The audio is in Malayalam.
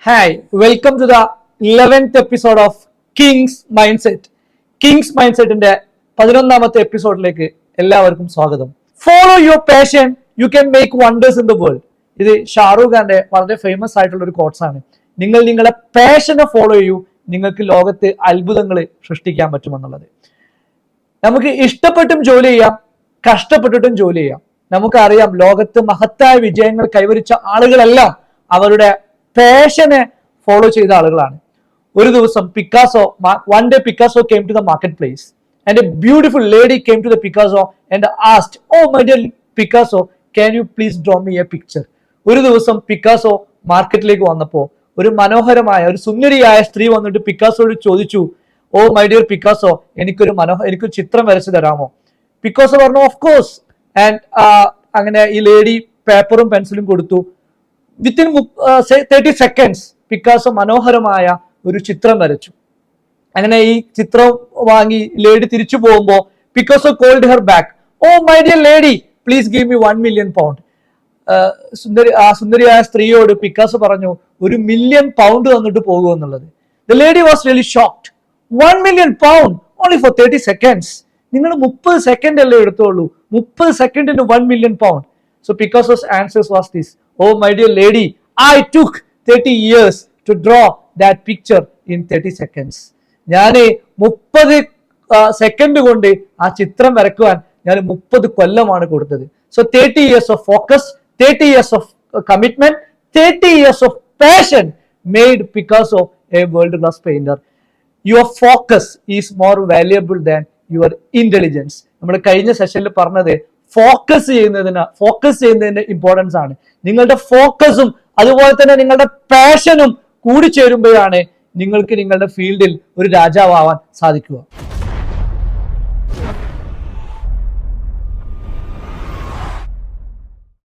Hi, welcome to the 11th episode of King's Mindset. King's Mindset ന്റെ 11ാമത്തെ എപ്പിസോഡിലേക്ക് എല്ലാവർക്കും സ്വാഗതം. Follow your passion, you can make wonders in the world. ഇത് ഷാറൂഖ് ഖാന്റെ വളരെ ഫേമസ് ആയിട്ടുള്ള ഒരു കോട്ട്സ് ആണ്. നിങ്ങൾ നിങ്ങളുടെ പാഷനെ ഫോളോ ചെയ്യൂ, നിങ്ങൾക്ക് ലോകത്ത് അത്ഭുതങ്ങൾ സൃഷ്ടിക്കാൻ പറ്റുമെന്നുള്ളത്. നമുക്ക് ഇഷ്ടപ്പെട്ടും ജോലി ചെയ്യാം, കഷ്ടപ്പെട്ടിട്ടും ജോലി ചെയ്യാം. നമുക്കറിയാം ലോകത്ത് മഹത്തായ വിജയങ്ങൾ കൈവരിച്ച ആളുകളെല്ലാം അവരുടെ പാഷനെ ഫോളോ ചെയ്ത ആളുകളാണ്. ഒരു ദിവസം one day Picasso came to the marketplace and a beautiful lady came to the Picasso and asked, "Oh my dear Picasso, can you please draw me a picture?" ഒരു ദിവസം പിക്കാസോ മാർക്കറ്റിലേക്ക് വന്നപ്പോ ഒരു മനോഹരമായ ഒരു സുന്ദരിയായ സ്ത്രീ വന്നിട്ട് പിക്കാസോയോട് ചോദിച്ചു, "ഓ മൈ ഡിയർ പിക്കാസോ, എനിക്കൊരു ചിത്രം വരച്ചു തരാമോ?" പിക്കാസോ പറഞ്ഞു, "ഓഫ് കോഴ്സ്." ആൻഡ് അങ്ങനെ ഈ ലേഡി പേപ്പറും പെൻസിലും കൊടുത്തു. വിത്തിൻ 30 seconds പിക്കാസോ മനോഹരമായ ഒരു ചിത്രം വരച്ചു. അങ്ങനെ ഈ ചിത്രം വാങ്ങി ലേഡി തിരിച്ചു പോകുമ്പോ Picasso called her back. "Oh my dear lady, please give me 1 million pound." സുന്ദരിയായ സ്ത്രീയോട് പിക്കാസോ പറഞ്ഞു, £1 million തന്നിട്ട് പോകുക എന്നുള്ളത്. The lady was really shocked. 1 million pound only for 30 seconds. നിങ്ങൾ 30 സെക്കൻഡ് അല്ലേ എടുത്തോളൂ, 30 സെക്കൻഡിന് 1 million pound. So Picasso's answers was this: "Oh my dear lady, I took 30 years to draw that picture in 30 seconds." ഞാൻ 30 സെക്കൻഡ് കൊണ്ട് ആ ചിത്രം വരക്കുവാൻ ഞാൻ 30 കൊല്ലമാണ് കൊടുത്തത്. So 30 years of focus, 30 years of commitment, 30 years of passion made Picasso a world-class painter. Your focus is more valuable than your intelligence. നമ്മൾ കഴിഞ്ഞ സെഷനിൽ പറഞ്ഞത് ഫോക്കസ് ചെയ്യുന്നതിന്റെ ഇമ്പോർട്ടൻസ് ആണ്. നിങ്ങളുടെ ഫോക്കസും അതുപോലെ തന്നെ നിങ്ങളുടെ പാഷനും കൂടി ചേരുമ്പോഴാണ് നിങ്ങൾക്ക് നിങ്ങളുടെ ഫീൽഡിൽ ഒരു രാജാവാൻ സാധിക്കുക.